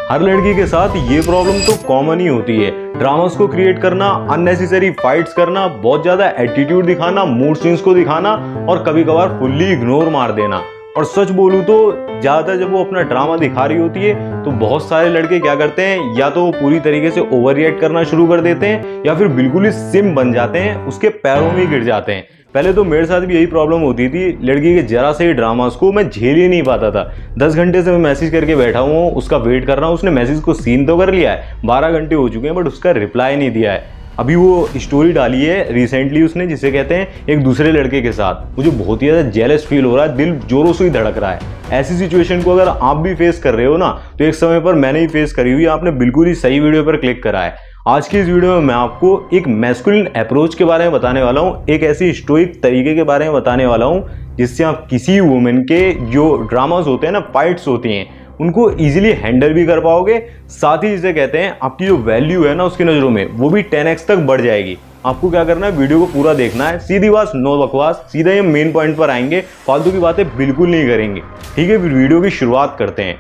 हर लड़की के साथ ये प्रॉब्लम तो कॉमन ही होती है। ड्रामास को क्रिएट करना, अननेसेसरी फाइट्स करना, बहुत ज्यादा एटीट्यूड दिखाना, मूड स्विंग्स को दिखाना और कभी कभार फुल्ली इग्नोर मार देना। और सच बोलूं तो ज्यादातर जब वो अपना ड्रामा दिखा रही होती है तो बहुत सारे लड़के क्या करते हैं, या तो वो पूरी तरीके से ओवर रिएक्ट करना शुरू कर देते हैं या फिर बिल्कुल ही सिम बन जाते हैं, उसके पैरों में गिर जाते हैं। पहले तो मेरे साथ भी यही प्रॉब्लम होती थी, लड़की के जरा से ही ड्रामास को मैं झेल ही नहीं पाता था। 10 घंटे से मैं मैसेज करके बैठा हूँ, उसका वेट कर रहा हूँ, उसने मैसेज को सीन तो कर लिया है, 12 घंटे हो चुके हैं बट उसका रिप्लाई नहीं दिया है। अभी वो स्टोरी डाली है रिसेंटली उसने, जिसे कहते हैं एक दूसरे लड़के के साथ। मुझे बहुत ही ज़्यादा जेलस फील हो रहा है, दिल जोरों से ही धड़क रहा है। ऐसी सिचुएशन को अगर आप भी फेस कर रहे हो ना, तो एक समय पर मैंने ही फेस करी हुई, आपने बिल्कुल ही सही वीडियो पर क्लिक करा है। आज की इस वीडियो में मैं आपको एक मैस्कुलिन अप्रोच के बारे में बताने वाला हूँ, एक ऐसी स्टोइक तरीके के बारे में बताने वाला हूँ जिससे आप किसी वुमेन के जो ड्रामास होते हैं ना, फाइट्स होती हैं, उनको इजीली हैंडल भी कर पाओगे। साथ ही जिसे कहते हैं आपकी जो वैल्यू है ना उसकी नज़रों में, वो भी 10x तक बढ़ जाएगी। आपको क्या करना है, वीडियो को पूरा देखना है, सीधी बात नो बकवास, सीधा ये मेन पॉइंट पर आएंगे, फालतू की बातें बिल्कुल नहीं करेंगे। ठीक है, फिर वीडियो की शुरुआत करते हैं।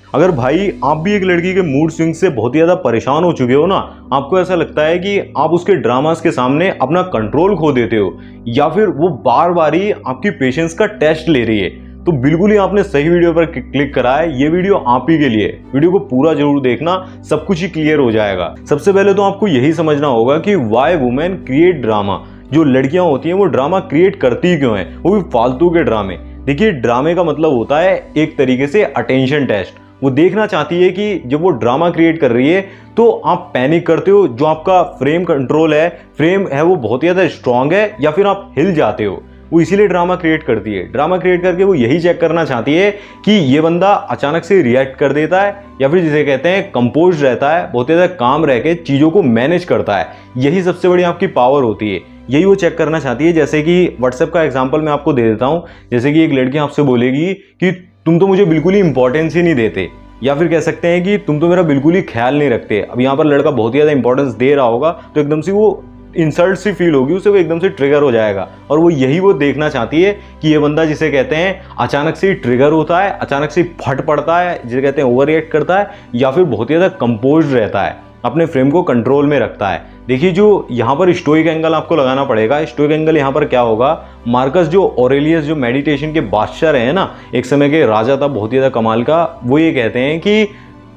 अगर भाई आप भी एक लड़की के मूड स्विंग से बहुत ही ज्यादा परेशान हो चुके हो ना, आपको ऐसा लगता है कि आप उसके ड्रामास के सामने अपना कंट्रोल खो देते हो, या फिर वो बार बार ही आपकी पेशेंस का टेस्ट ले रही है, तो बिल्कुल ही आपने सही वीडियो पर क्लिक करा है। ये वीडियो आप ही के लिए, वीडियो को पूरा जरूर देखना, सब कुछ ही क्लियर हो जाएगा। सबसे पहले तो आपको यही समझना होगा कि वाई वुमेन क्रिएट ड्रामा। जो लड़कियां होती हैं वो ड्रामा क्रिएट करती क्यों है, वो भी फालतू के ड्रामे। देखिए, ड्रामे का मतलब होता है एक तरीके से अटेंशन टेस्ट। वो देखना चाहती है कि जब वो ड्रामा क्रिएट कर रही है तो आप पैनिक करते हो, जो आपका फ्रेम कंट्रोल है, फ्रेम है वो बहुत ही ज़्यादा स्ट्रांग है, या फिर आप हिल जाते हो। वो इसीलिए ड्रामा क्रिएट करती है। ड्रामा क्रिएट करके वो यही चेक करना चाहती है कि ये बंदा अचानक से रिएक्ट कर देता है, या फिर जिसे कहते हैं कंपोज रहता है, बहुत ज़्यादा काम रह के चीज़ों को मैनेज करता है। यही सबसे बड़ी आपकी पावर होती है, यही वो चेक करना चाहती है। जैसे कि व्हाट्सएप का एग्जाम्पल मैं आपको दे देता हूँ। जैसे कि एक लड़की आपसे बोलेगी कि तुम तो मुझे बिल्कुल ही इंपॉर्टेंस ही नहीं देते, या फिर कह सकते हैं कि तुम तो मेरा बिल्कुल ही ख्याल नहीं रखते। अब यहाँ पर लड़का बहुत ही ज़्यादा इंपॉर्टेंस दे रहा होगा तो एकदम से वो इंसल्ट सी फील होगी उसे, वो एकदम से ट्रिगर हो जाएगा। और वो यही वो देखना चाहती है कि ये बंदा जिसे कहते हैं अचानक से ट्रिगर होता है, अचानक से फट पड़ता है, जिसे कहते हैं ओवर रिएक्ट करता है, या फिर बहुत ही ज़्यादा कंपोज्ड रहता है, अपने फ्रेम को कंट्रोल में रखता है। देखिए, जो यहाँ पर स्टोइक एंगल आपको लगाना पड़ेगा। स्टोइक एंगल यहाँ पर क्या होगा, मार्कस जो ऑरेलियस जो मेडिटेशन के बादशाह रहे हैं ना, एक समय के राजा था बहुत ही ज़्यादा कमाल का, वो ये कहते हैं कि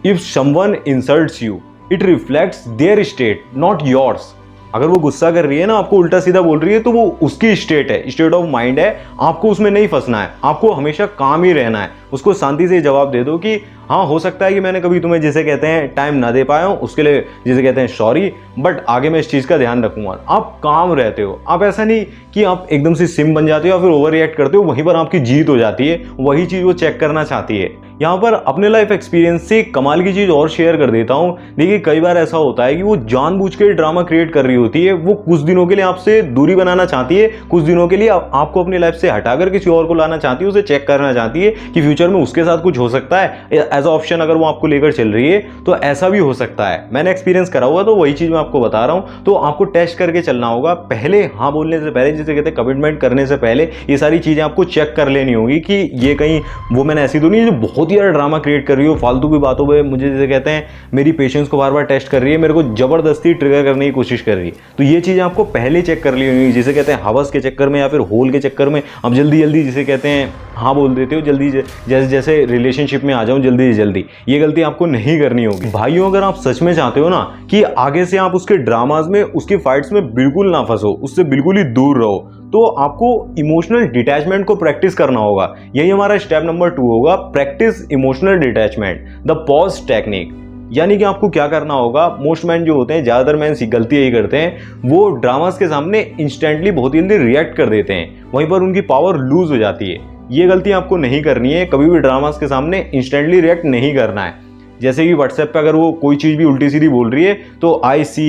if someone insults you it reflects there state not yours. अगर वो गुस्सा कर रही है ना, आपको उल्टा सीधा बोल रही है, तो वो उसकी स्टेट है, स्टेट ऑफ माइंड है। आपको उसमें नहीं फंसना है, आपको हमेशा काम ही रहना है। उसको शांति से जवाब दे दो कि हाँ, हो सकता है कि मैंने कभी तुम्हें जिसे कहते हैं टाइम ना दे पाया हूँ, उसके लिए जिसे कहते हैं सॉरी, बट आगे मैं इस चीज़ का ध्यान रखूंगा। आप काम रहते हो, आप ऐसा नहीं कि आप एकदम से सिम बन जाते हो या फिर ओवर रिएक्ट करते हो, वहीं पर आपकी जीत हो जाती है। वही चीज़ वो चेक करना चाहती है। यहाँ पर अपने लाइफ एक्सपीरियंस से कमाल की चीज़ और शेयर कर देता हूँ। देखिए, कई बार ऐसा होता है कि वो जानबूझ के ड्रामा क्रिएट कर रही होती है। वो कुछ दिनों के लिए आपसे दूरी बनाना चाहती है, कुछ दिनों के लिए आपको अपनी लाइफ से हटाकर किसी और को लाना चाहती है, उसे चेक करना चाहती है कि फ्यूचर में उसके साथ कुछ हो सकता है। एज अ ऑप्शन अगर वो आपको लेकर चल रही है तो ऐसा भी हो सकता है। मैंने एक्सपीरियंस करा हुआ, तो वही चीज़ मैं आपको बता रहा हूँ। तो आपको टेस्ट करके चलना होगा। पहले हाँ बोलने से पहले, जिसे कहते हैं कमिटमेंट करने से पहले, ये सारी चीज़ें आपको चेक कर लेनी होगी कि ये कहीं वो मैंने ऐसी तो नहीं जो बहुत ही ज़्यादा ड्रामा क्रिएट कर रही हो, फालतू की बातों पे मुझे जिसे कहते हैं मेरी पेशेंस को बार बार टेस्ट कर रही है, मेरे को जबरदस्ती ट्रिगर करने की कोशिश कर रही है। तो ये चीज़ें आपको पहले चेक कर ली होगी, जिसे कहते हैं हवस के चक्कर में या फिर होल के चक्कर में अब जल्दी जल्दी जिसे कहते हैं हाँ बोल देते हो, जल्दी जैसे जैसे रिलेशनशिप में आ जाऊँ जल्दी से जल्दी। ये गलती आपको नहीं करनी होगी। भाइयों, अगर आप सच में चाहते हो ना कि आगे से आप उसके ड्रामाज में, उसकी फाइट्स में बिल्कुल ना फंसो, उससे बिल्कुल ही दूर रहो, तो आपको इमोशनल डिटैचमेंट को प्रैक्टिस करना होगा। यही हमारा स्टेप नंबर 2 होगा, practice emotional detachment, the pause technique. यानी कि आपको क्या करना होगा, मोस्ट मैन जो होते हैं, ज़्यादातर मैन गलती यही करते हैं, वो ड्रामास के सामने इंस्टेंटली बहुत जल्दी रिएक्ट कर देते हैं, वहीं पर उनकी पावर लूज हो जाती है। ये गलती आपको नहीं करनी है, कभी भी ड्रामास के सामने इंस्टेंटली रिएक्ट नहीं करना है। जैसे कि व्हाट्सएप पे अगर वो कोई चीज़ भी उल्टी सीधी बोल रही है तो आई सी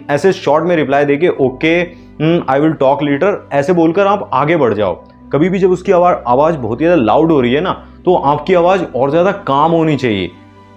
ऐसे शॉर्ट में रिप्लाई देके okay I will talk later ऐसे बोलकर आप आगे बढ़ जाओ। कभी भी जब उसकी आवाज़ बहुत ही ज़्यादा लाउड हो रही है ना, तो आपकी आवाज़ और ज़्यादा काम होनी चाहिए।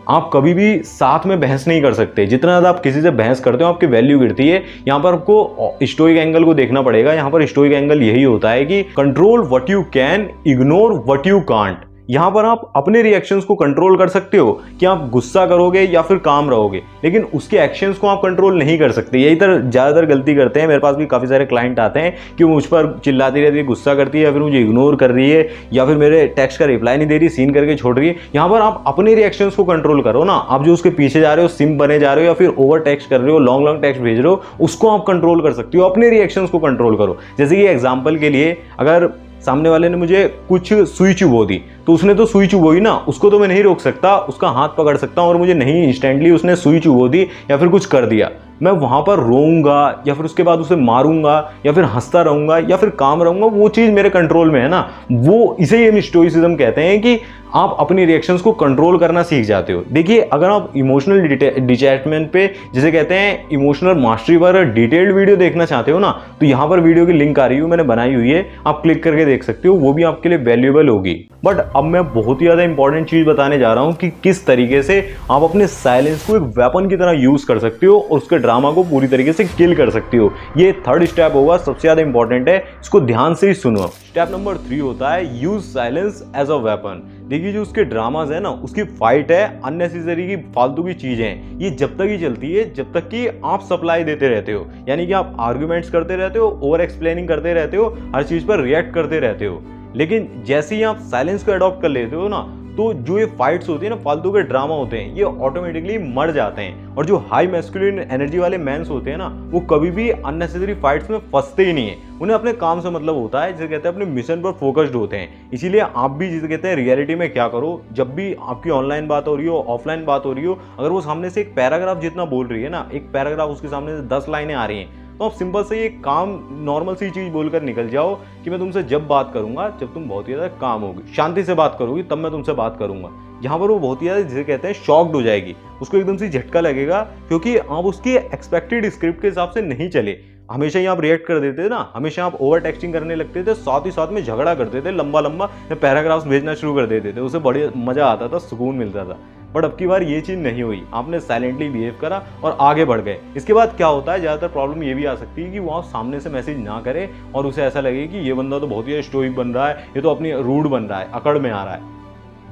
आप कभी भी साथ में बहस नहीं कर सकते। जितना ज़्यादा आप किसी से बहस करते हो आपकी वैल्यू गिरती है। यहाँ पर आपको स्टोइक एंगल को देखना पड़ेगा। यहाँ पर स्टोइक एंगल यही होता है कि control what you can, ignore what you can't. यहाँ पर आप अपने रिएक्शंस को कंट्रोल कर सकते हो कि आप गुस्सा करोगे या फिर काम रहोगे, लेकिन उसके एक्शंस को आप कंट्रोल नहीं कर सकते। यही तरह ज़्यादातर गलती करते हैं। मेरे पास भी काफ़ी सारे क्लाइंट आते हैं कि वो मुझ पर चिल्लाती रहती है, गुस्सा करती है, या फिर मुझे इग्नोर कर रही है, या फिर मेरे टेक्स्ट का रिप्लाई नहीं दे रही, सीन करके छोड़ रही है। यहाँ पर आप अपने रिएक्शंस को कंट्रोल करो ना। आप जो उसके पीछे जा रहे हो, सिम बने जा रहे हो, या फिर ओवर टेक्स्ट कर रहे हो, लॉन्ग लॉन्ग टेक्स्ट भेज रहे हो, उसको आप कंट्रोल कर सकते हो। अपने रिएक्शंस को कंट्रोल करो। जैसे कि एग्जाम्पल के लिए, अगर सामने वाले ने मुझे कुछ सुई चुभो दी, तो उसने तो सुई चुभोई ना, उसको तो मैं नहीं रोक सकता, उसका हाथ पकड़ सकता हूं, और मुझे नहीं इंस्टेंटली उसने सुई चुभो दी या फिर कुछ कर दिया, मैं वहां पर रोऊंगा या फिर उसके बाद उसे मारूंगा या फिर हंसता रहूंगा या फिर काम रहूंगा, वो चीज मेरे कंट्रोल में है ना। वो इसे हम स्टोइसिज्म कहते हैं कि आप अपनी रिएक्शंस को कंट्रोल करना सीख जाते हो। देखिए, अगर आप इमोशनल डिटैचमेंट पे, जिसे कहते हैं इमोशनल मास्टरी पर डिटेल्ड वीडियो देखना चाहते हो ना, तो यहाँ पर वीडियो की लिंक आ रही है, मैंने बनाई हुई है, आप क्लिक करके देख सकते हो, वो भी आपके लिए वैल्यूएबल होगी। बट अब मैं बहुत ही ज़्यादा इंपॉर्टेंट चीज़ बताने जा रहा हूँ कि किस तरीके से आप अपने साइलेंस को एक वेपन की तरह यूज़ कर सकते हो और उसके ड्रामा को पूरी तरीके से किल कर सकते हो। ये थर्ड स्टेप होगा, सबसे ज़्यादा इंपॉर्टेंट है, इसको ध्यान से ही सुनो। स्टेप नंबर 3 होता है use silence as a weapon. देखिए, जो उसके ड्रामाज है ना, उसकी फाइट है अननेसेसरी की फालतू की चीजें हैं, ये जब तक ही चलती है जब तक कि आप सप्लाई देते रहते हो, यानी कि आप आर्ग्यूमेंट्स करते रहते हो, ओवर एक्सप्लेनिंग करते रहते हो, हर चीज पर रिएक्ट करते रहते हो। लेकिन जैसे ही आप साइलेंस को अडॉप्ट कर लेते हो ना, तो जो ये फाइट्स होती है ना, फालतू के ड्रामा होते हैं, ये ऑटोमेटिकली मर जाते हैं। और जो हाई मैस्कुलिन एनर्जी वाले मैंस होते हैं ना, वो कभी भी अननेसेसरी फाइट्स में फंसते ही नहीं है। उन्हें अपने काम से मतलब होता है, जिसे कहते हैं अपने मिशन पर फोकस्ड होते हैं। इसीलिए आप भी जिसे कहते हैं रियलिटी में क्या करो, जब भी आपकी ऑनलाइन बात हो रही हो, ऑफलाइन बात हो रही हो, अगर वो सामने से एक पैराग्राफ जितना बोल रही है ना, एक पैराग्राफ उसके सामने से 10 लाइनें आ रही हैं, तो आप सिंपल से ये काम नॉर्मल सी चीज बोलकर निकल जाओ कि मैं तुमसे जब बात करूंगा जब तुम बहुत ही ज्यादा काम होगी, शांति से बात करोगी, तब मैं तुमसे बात करूंगा। यहाँ पर वो बहुत ही ज्यादा जिसे कहते हैं शॉक्ड हो जाएगी, उसको एकदम से झटका लगेगा, क्योंकि आप उसकी एक्सपेक्टेड स्क्रिप्ट के हिसाब से नहीं चले। हमेशा ही आप रिएक्ट कर देते थे ना, हमेशा आप ओवर टेक्सटिंग करने लगते थे, साथ ही साथ में झगड़ा करते थे, लंबा लंबा पैराग्राफ्स भेजना शुरू कर देते थे, उसे बड़ी मजा आता था, सुकून मिलता था। बट अब की बार ये चीज़ नहीं हुई, आपने साइलेंटली बिहेव करा और आगे बढ़ गए। इसके बाद क्या होता है, ज़्यादातर प्रॉब्लम ये भी आ सकती है कि वो आप सामने से मैसेज ना करे और उसे ऐसा लगे कि ये बंदा तो बहुत ही स्टोइक बन रहा है, ये तो अपनी रूड बन रहा है, अकड़ में आ रहा है।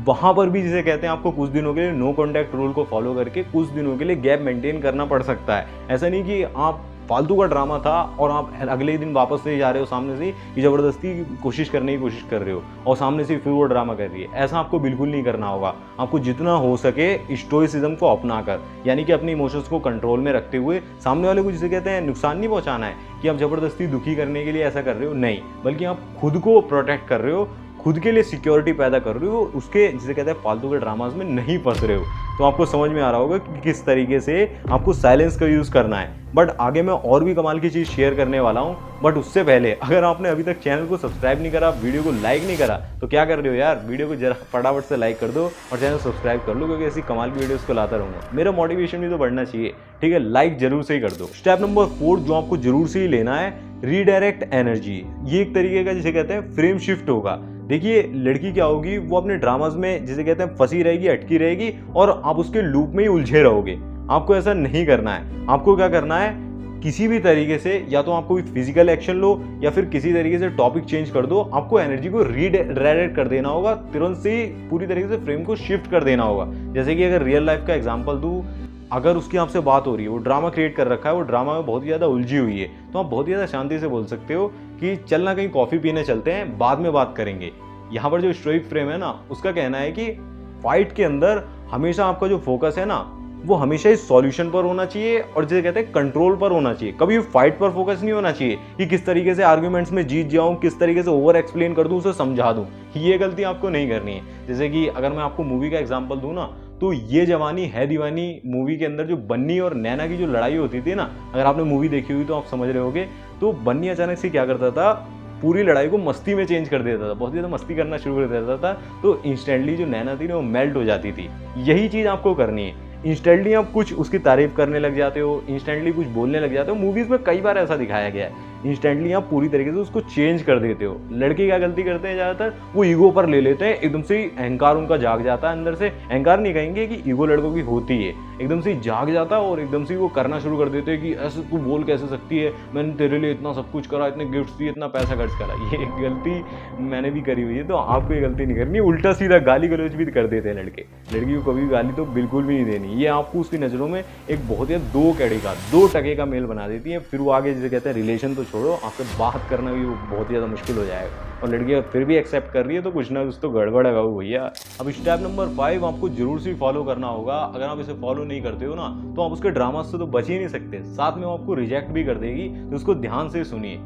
वहां पर भी जिसे कहते हैं आपको कुछ दिनों के लिए नो कॉन्टैक्ट रूल को फॉलो करके कुछ दिनों के लिए गैप मेंटेन करना पड़ सकता है। ऐसा नहीं कि आप फालतू का ड्रामा था और आप अगले दिन वापस से जा रहे हो सामने से कि जबरदस्ती कोशिश करने की कोशिश कर रहे हो और सामने से फिर वो ड्रामा कर रही है। ऐसा आपको बिल्कुल नहीं करना होगा। आपको जितना हो सके स्टोइसिज्म को अपना कर, यानी कि अपने इमोशंस को कंट्रोल में रखते हुए सामने वाले को जिसे कहते हैं नुकसान नहीं पहुंचाना है कि आप जबरदस्ती दुखी करने के लिए ऐसा कर रहे हो, नहीं, बल्कि आप खुद को प्रोटेक्ट कर रहे हो, खुद के लिए सिक्योरिटी पैदा कर रहे हो, उसके जिसे कहते हैं फालतू के ड्रामास में नहीं फंस रहे हो। तो आपको समझ में आ रहा होगा कि किस तरीके से आपको साइलेंस का यूज़ करना है। बट आगे मैं और भी कमाल की चीज़ शेयर करने वाला हूँ। बट उससे पहले अगर आपने अभी तक चैनल को सब्सक्राइब नहीं करा, वीडियो को लाइक नहीं करा, तो क्या कर रहे हो यार, वीडियो को जरा फटाफट से लाइक कर दो और चैनल सब्सक्राइब कर लो, क्योंकि ऐसी कमाल की वीडियोस को लाता रहूँगा। मेरा मोटिवेशन भी तो बढ़ना चाहिए, ठीक है, लाइक जरूर से ही कर दो। स्टेप नंबर 4 जो आपको जरूर से ही लेना है, रीडायरेक्ट एनर्जी। ये एक तरीके का जिसे कहते हैं फ्रेम शिफ्ट होगा। देखिए, लड़की क्या होगी, वो अपने ड्रामाज में जिसे कहते हैं फंसी रहेगी, अटकी रहेगी और आप उसके लूप में ही उलझे रहोगे। आपको ऐसा नहीं करना है। आपको क्या करना है, किसी भी तरीके से या तो आपको फिजिकल एक्शन लो या फिर किसी तरीके से टॉपिक चेंज कर दो। आपको एनर्जी को रीडायरेक्ट कर देना होगा, तुरंत से पूरी तरीके से फ्रेम को शिफ्ट कर देना होगा। जैसे कि अगर रियल लाइफ का एग्जांपल दूं, अगर उसकी आपसे बात हो रही है, वो ड्रामा क्रिएट कर रखा है, वो ड्रामा में बहुत ही ज़्यादा उलझी हुई है, तो आप बहुत ही ज़्यादा शांति से बोल सकते हो कि चलना कहीं कॉफ़ी पीने चलते हैं, बाद में बात करेंगे। यहाँ पर जो स्टोइक फ्रेम है ना, उसका कहना है कि फाइट के अंदर हमेशा आपका जो फोकस है ना, वो हमेशा इस सॉल्यूशन पर होना चाहिए और जिसे कहते हैं कंट्रोल पर होना चाहिए। कभी फाइट पर फोकस नहीं होना चाहिए कि किस तरीके से आर्ग्यूमेंट्स में जीत जाऊं, किस तरीके से ओवर एक्सप्लेन कर दूं, उसे समझा दूं। ये गलती आपको नहीं करनी है। जैसे कि अगर मैं आपको मूवी का एग्जांपल दूं ना, तो ये जवानी है दीवानी मूवी के अंदर जो बन्नी और नैना की जो लड़ाई होती थी ना, अगर आपने मूवी देखी हुई तो आप समझ रहे होगे। तो बन्नी अचानक से क्या करता था, पूरी लड़ाई को मस्ती में चेंज कर देता था, बहुत ज़्यादा मस्ती करना शुरू कर देता था, तो इंस्टेंटली जो नैना थी ना, वो मेल्ट हो जाती थी। यही चीज़ आपको करनी है। इंस्टेंटली आप कुछ उसकी तारीफ करने लग जाते हो, इंस्टेंटली कुछ बोलने लग जाते हो। मूवीज़ में कई बार ऐसा दिखाया गया है। इंस्टेंटली आप पूरी तरीके से उसको चेंज कर देते हो। लड़के क्या गलती करते हैं ज़्यादातर, वो ईगो पर ले लेते हैं, एकदम से अहंकार उनका जाग जाता है अंदर से। अहंकार नहीं कहेंगे कि ईगो लड़कों की होती है, एकदम से जाग जाता है और एकदम से वो करना शुरू कर देते हैं कि ऐसे तू बोल कैसे सकती है, मैंने तेरे लिए इतना सब कुछ करा, इतने गिफ्ट्स दिए, इतना पैसा खर्च करा। ये गलती मैंने भी करी हुई है, तो आपको ये गलती नहीं करनी। उल्टा सीधा गाली गलौज भी कर देते हैं लड़के। लड़की को कभी गाली तो बिल्कुल भी नहीं देनी। ये आपको उसकी नज़रों में एक बहुत ही 2 टके का मेल बना देती है। फिर वो आगे जिसे कहते हैं रिलेशन तो छोड़ो, आपसे बात करना भी बहुत ही ज़्यादा मुश्किल हो जाएगा। और लड़की फिर भी एक्सेप्ट कर रही है तो कुछ ना कुछ तो गड़बड़ है भैया। अब स्टेप नंबर 5 आपको जरूर से फॉलो करना होगा। अगर आप इसे फॉलो नहीं करते हो ना, तो आप उसके ड्रामा से तो बच ही नहीं सकते, साथ में वो आपको रिजेक्ट भी कर देगी। तो उसको ध्यान से सुनिए।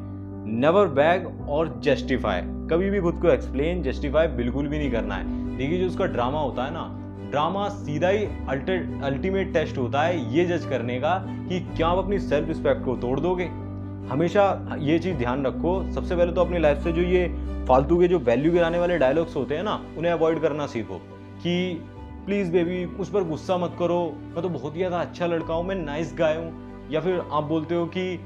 नेवर बैग और जस्टिफाई, कभी भी खुद को एक्सप्लेन जस्टिफाई बिल्कुल भी नहीं करना है। देखिए जो उसका ड्रामा होता है ना, ड्रामा सीधा ही अल्टीमेट टेस्ट होता है ये जज करने का कि क्या आप अपनी सेल्फ रिस्पेक्ट को तोड़ दोगे। हमेशा ये चीज़ ध्यान रखो। सबसे पहले तो अपनी लाइफ से जो ये फालतू के जो वैल्यू गिराने वाले डायलॉग्स होते हैं ना, उन्हें अवॉइड करना सीखो। कि प्लीज़ बेबी मुझ पर गुस्सा मत करो, मैं तो बहुत ही ज़्यादा अच्छा लड़का हूँ, मैं नाइस गाय हूँ। या फिर आप बोलते हो कि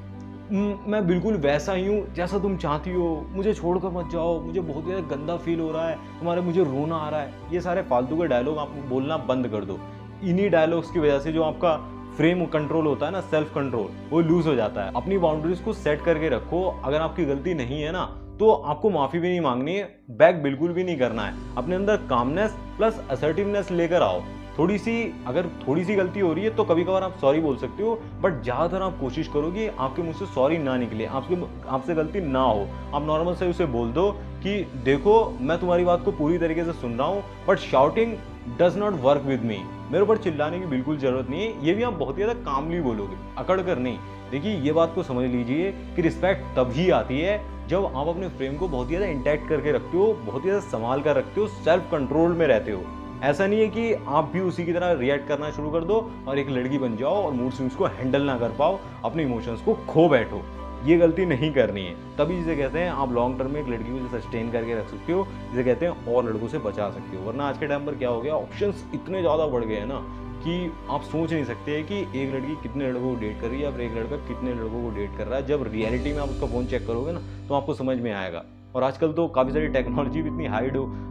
मैं बिल्कुल वैसा ही हूँ जैसा तुम चाहती हो, मुझे छोड़कर मत जाओ, मुझे बहुत ही ज़्यादा गंदा फील हो रहा है, तुम्हारे मुझे रोना आ रहा है। ये सारे फालतू के डायलॉग आप बोलना बंद कर दो। इन्हीं डायलॉग्स की वजह से जो आपका फ्रेम कंट्रोल होता है ना, सेल्फ कंट्रोल, वो लूज हो जाता है। अपनी बाउंड्रीज को सेट करके रखो। अगर आपकी गलती नहीं है ना, तो आपको माफ़ी भी नहीं मांगनी है, बैक बिल्कुल भी नहीं करना है। अपने अंदर कामनेस प्लस असर्टिवनेस लेकर आओ। अगर थोड़ी सी गलती हो रही है तो कभी कभार आप सॉरी बोल सकते हो, बट ज़्यादातर आप कोशिश करो कि आपके मुंह से सॉरी ना निकले, आपसे गलती ना हो। आप नॉर्मल से उसे बोल दो कि देखो मैं तुम्हारी बात को पूरी तरीके से सुन रहा हूँ, but shouting does not work with me. मेरे ऊपर चिल्लाने की बिल्कुल जरूरत नहीं है। ये भी आप बहुत ही ज़्यादा कामली बोलोगे, अकड़ कर नहीं। देखिए ये बात को समझ लीजिए कि रिस्पेक्ट तभी आती है जब आप अपने फ्रेम को बहुत ही ज़्यादा इंटैक्ट करके रखते हो, बहुत ही ज़्यादा संभाल कर रखते हो, सेल्फ कंट्रोल में रहते हो। ऐसा नहीं है कि आप भी उसी की तरह रिएक्ट करना शुरू कर दो और एक लड़की बन जाओ और मूड स्विंग्स को हैंडल ना कर पाओ, अपने इमोशंस को खो बैठो। ये गलती नहीं करनी है। तभी जिसे कहते हैं आप लॉन्ग टर्म में एक लड़की को सस्टेन करके रख सकते हो, जिसे कहते हैं और लड़कों से बचा सकते हो। वरना आज के टाइम पर क्या हो गया, ऑप्शंस इतने ज़्यादा बढ़ गए हैं ना कि आप सोच नहीं सकते कि एक लड़की कितने लड़कों को डेट कर रही है या फिर एक लड़का कितने लड़कों को डेट कर रहा है। जब रियलिटी में आप उसका फ़ोन चेक करोगे ना, तो आपको समझ में आएगा। और आजकल तो काफ़ी सारी टेक्नोलॉजी भी इतनी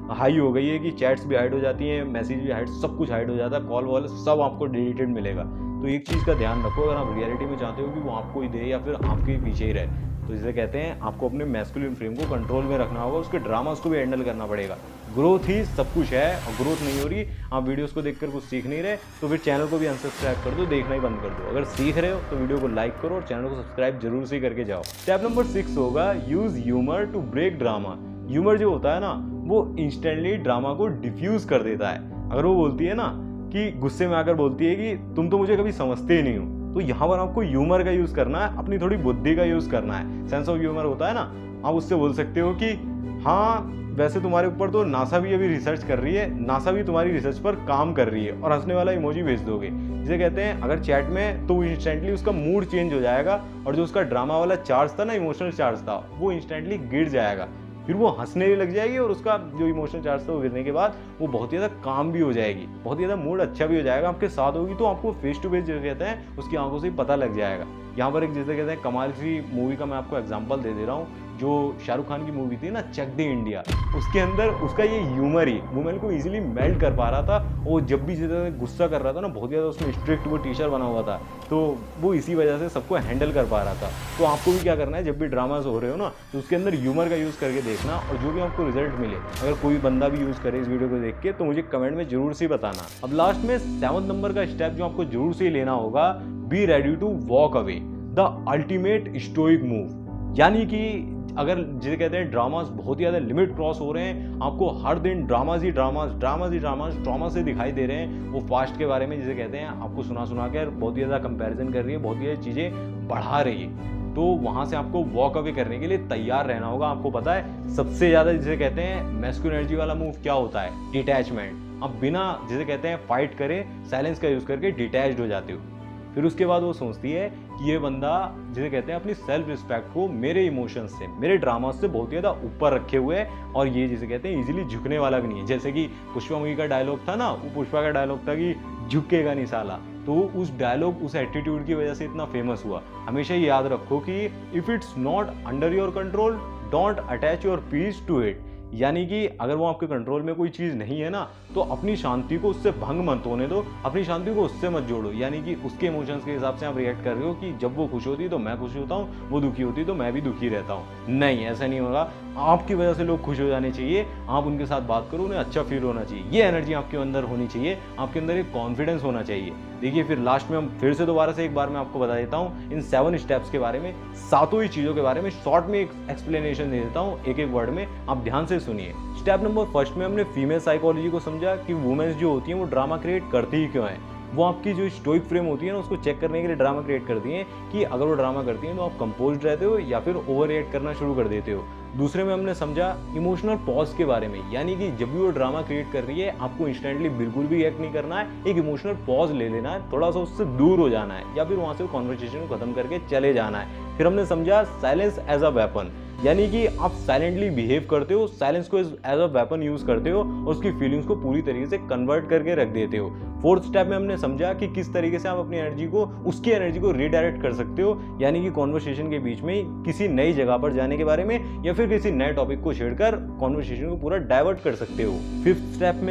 हाई हो गई है कि चैट्स भी हाइड हो जाती हैं, मैसेज भी हाइड, सब कुछ हाइड हो जाता है, कॉल वॉल सब आपको डिलीटेड मिलेगा। तो एक चीज़ का ध्यान रखो, अगर आप रियलिटी में चाहते हो कि वो आपको ही दे या फिर आपके पीछे ही रहे, तो जिसे कहते हैं आपको अपने मैस्कुलिन फ्रेम को कंट्रोल में रखना होगा, उसके ड्रामास को भी हैंडल करना पड़ेगा। ग्रोथ ही सब कुछ है, और ग्रोथ नहीं हो रही, आप वीडियोस को देखकर कुछ सीख नहीं रहे, तो फिर चैनल को भी अनसब्सक्राइब कर दो, देखना ही बंद कर दो। अगर सीख रहे हो तो वीडियो को लाइक करो और चैनल को सब्सक्राइब जरूर से करके जाओ। स्टेप नंबर 6 होगा use humour to break drama. Humour जो होता है ना, वो इंस्टेंटली ड्रामा को डिफ्यूज कर देता है। अगर वो बोलती है ना कि गुस्से में आकर बोलती है कि तुम तो मुझे कभी समझते ही नहीं हो, तो यहाँ पर आपको ह्यूमर का यूज़ करना है, अपनी थोड़ी बुद्धि का यूज़ करना है। सेंस ऑफ ह्यूमर होता है ना, आप उससे बोल सकते हो कि हाँ वैसे तुम्हारे ऊपर तो नासा भी अभी रिसर्च कर रही है, नासा भी तुम्हारी रिसर्च पर काम कर रही है, और हंसने वाला इमोजी भेज दोगे। जिसे कहते हैं अगर चैट में, तो इंस्टेंटली उसका मूड चेंज हो जाएगा और जो उसका ड्रामा वाला चार्ज था ना, इमोशनल चार्ज था, वो इंस्टेंटली गिर जाएगा। फिर वो हंसने भी लग जाएगी और उसका जो इमोशनल चार्ज था वो गिरने के बाद वो बहुत ही ज़्यादा काम भी हो जाएगी, बहुत ही ज़्यादा मूड अच्छा भी हो जाएगा। आपके साथ होगी तो आपको फेस टू फेस जो कहते हैं उसकी आंखों से ही पता लग जाएगा। यहाँ पर एक जैसे कहते हैं कमाल सी मूवी का मैं आपको एग्जांपल दे रहा हूँ, जो शाहरुख खान की मूवी थी ना चक दे इंडिया, उसके अंदर उसका ये ह्यूमर ही वुमेन को इजीली मेल्ट कर पा रहा था। वो जब भी जैसे गुस्सा कर रहा था ना, बहुत ज़्यादा उसमें स्ट्रिक्ट वो टीचर बना हुआ था, तो वो इसी वजह से सबको हैंडल कर पा रहा था। तो आपको भी क्या करना है, जब भी ड्रामाज हो रहे हो ना, तो उसके अंदर ह्यूमर का यूज़ करके देखना, और जो भी आपको रिजल्ट मिले, अगर कोई बंदा भी यूज़ करे इस वीडियो को देख के, तो मुझे कमेंट में जरूर से बताना। अब लास्ट में 7 नंबर का स्टेप जो आपको जरूर से लेना होगा, be ready to walk away, the ultimate stoic move. यानी कि अगर जिसे कहते हैं ड्रामास बहुत ही ज़्यादा लिमिट क्रॉस हो रहे हैं, आपको हर दिन ड्रामा से दिखाई दे रहे हैं, वो फास्ट के बारे में जिसे कहते हैं आपको सुना कर बहुत ही ज़्यादा कंपैरिजन कर रही है, बहुत ही ज़्यादा चीज़ें बढ़ा रही है, तो वहाँ से आपको वॉक अवे करने के लिए तैयार रहना होगा। आपको पता है सबसे ज़्यादा जिसे कहते हैं मैस्कुलिन एनर्जी वाला मूव क्या होता है, डिटैचमेंट। आप बिना जिसे कहते हैं फाइट करे, साइलेंस का यूज़ करके डिटैच्ड हो जाते हो। फिर उसके बाद वो सोचती है कि ये बंदा जिसे कहते हैं अपनी सेल्फ रिस्पेक्ट को मेरे इमोशंस से, मेरे ड्रामा से बहुत ही ज़्यादा ऊपर रखे हुए है, और ये जिसे कहते हैं इजीली झुकने वाला भी नहीं है। जैसे कि पुष्पा मूवी का डायलॉग था ना, वो पुष्पा का डायलॉग था कि झुकेगा नहीं साला, तो उस डायलॉग उस एटीट्यूड की वजह से इतना फेमस हुआ। हमेशा ये याद रखो कि if it's not under your control don't attach your peace to it. यानी कि अगर वो आपके कंट्रोल में कोई चीज़ नहीं है ना, तो अपनी शांति को उससे भंग मत होने दो, अपनी शांति को उससे मत जोड़ो। यानी कि उसके इमोशंस के हिसाब से आप रिएक्ट कर रहे हो कि जब वो खुश होती है तो मैं खुश होता हूँ, वो दुखी होती है तो मैं भी दुखी रहता हूँ। नहीं, ऐसा नहीं होगा। आपकी वजह से लोग खुश हो जाने चाहिए, आप उनके साथ बात करो, उन्हें अच्छा फील होना चाहिए, ये एनर्जी आपके अंदर होनी चाहिए, आपके अंदर एक कॉन्फिडेंस होना चाहिए। देखिए, फिर लास्ट में हम फिर से दोबारा से एक बार मैं आपको बता देता हूँ इन 7 स्टेप्स के बारे में, सातों ही चीज़ों के बारे में शॉर्ट में एक एक्सप्लेनेशन दे देता हूँ एक एक वर्ड में, आप ध्यान से सुनिए। स्टेप नंबर फर्स्ट में हमने फीमेल साइकोलॉजी को समझा कि वुमेन्स जो होती हैं वो ड्रामा क्रिएट करती ही क्यों है। वो आपकी जो स्टोइक फ्रेम होती है ना, उसको चेक करने के लिए ड्रामा क्रिएट करती हैं कि अगर वो ड्रामा करती हैं तो आप कंपोज्ड रहते हो या फिर ओवर रिएक्ट करना शुरू कर देते हो। दूसरे में हमने समझा इमोशनल पॉज के बारे में, यानी कि जब भी वो ड्रामा क्रिएट कर रही है आपको इंस्टेंटली बिल्कुल भी रिएक्ट नहीं करना है, एक इमोशनल पॉज ले लेना है, थोड़ा सा उससे दूर हो जाना है या फिर वहाँ से कॉन्वर्सेशन को खत्म करके चले जाना है। फिर हमने समझा साइलेंस एज अ वेपन, यानी कि आप साइलेंटली बिहेव करते हो, साइलेंस को एज अ वेपन यूज करते हो और उसकी फीलिंग्स को पूरी तरीके से कन्वर्ट करके रख देते हो। फोर्थ स्टेप में हमने समझा कि किस तरीके से आप अपनी एनर्जी को, उसकी एनर्जी को रिडायरेक्ट कर सकते हो, यानी कि कॉन्वर्सेशन के बीच में किसी नई जगह पर जाने के बारे में या फिर किसी नए टॉपिक को छेड़कर कॉन्वर्सेशन को पूरा डाइवर्ट कर सकते हो। फिफ्थ स्टेप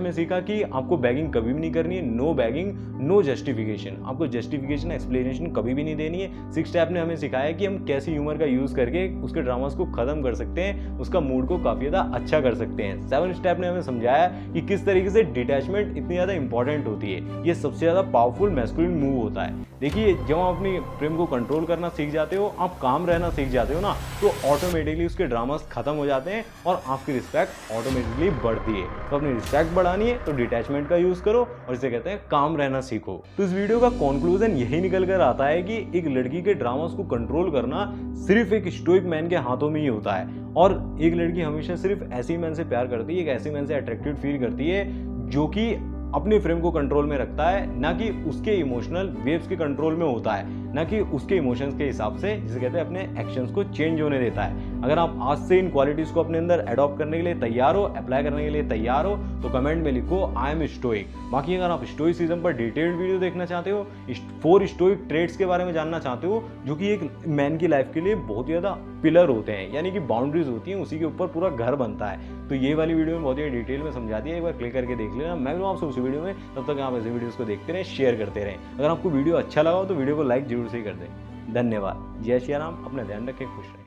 में सीखा कि आपको बैगिंग कभी भी नहीं करनी है, नो बैगिंग नो जस्टिफिकेशन, आपको जस्टिफिकेशन एक्सप्लेनेशन कभी भी नहीं देनी है। सिक्स स्टेप ने हमें सिखाया कि हम कैसे ह्यूमर का यूज करके उसके ड्रामास को खत्म कर सकते हैं, उसका मूड को काफी ज्यादा अच्छा कर सकते हैं। सेवन स्टेप ने हमें समझाया कि किस तरीके से डिटैचमेंट इतनी ज्यादा इंपॉर्टेंट होती है, ये सबसे ज्यादा पावरफुल मैस्कुलिन मूव होता है। देखिए, जब आप अपनी प्रेम को कंट्रोल करना सीख जाते हो, आप काम रहना सीख जाते हो ना, तो ऑटोमेटिकली उसके ड्रामास खत्म हो जाते हैं और आपकी रिस्पेक्ट ऑटोमेटिकली बढ़ती है। तो अपनी रिस्पेक्ट बढ़ानी है तो डिटैचमेंट का यूज करो और इसे कहते हैं काम रहना सीखो। तो इस वीडियो का कंक्लूजन यही निकल कर आता है कि एक लड़की के ड्रामास को कंट्रोल करना सिर्फ एक स्टोइक मैन के हाथों में ही होता है, और एक लड़की हमेशा सिर्फ ऐसे मैन से प्यार करती है, एक ऐसे मैन से अट्रैक्टेड फील करती है जो कि अपनी फ्रेम को कंट्रोल में रखता है, ना कि उसके इमोशनल वेव्स के कंट्रोल में होता है, ना कि उसके इमोशंस के हिसाब से, जिसे कहते हैं अपने एक्शंस को चेंज होने देता है। अगर आप आज से इन क्वालिटीज को अपने अंदर अडॉप्ट करने के लिए तैयार हो, अप्लाई करने के लिए तैयार हो, तो कमेंट में लिखो आई एम स्टोइक। बाकी अगर आप स्टोइसिज्म पर डिटेल्ड वीडियो देखना चाहते हो, 4 स्टोइक ट्रेड्स के बारे में जानना चाहते हो जो कि एक मैन की लाइफ के लिए बहुत ज़्यादा पिलर होते हैं, यानी कि बाउंड्रीज होती हैं, उसी के ऊपर पूरा घर बनता है, तो ये वाली वीडियो में बहुत ही डिटेल में समझा दिया, एक बार क्लिक करके देख लेना। मैं मिलूँ आपसे उस वीडियो में, तब तक आप ऐसे वीडियोस को देखते रहें, शेयर करते रहें। अगर आपको वीडियो अच्छा लगा हो तो वीडियो को लाइक जरूर से कर दें। धन्यवाद। जय श्री राम। अपना ध्यान रखें, खुश रहें।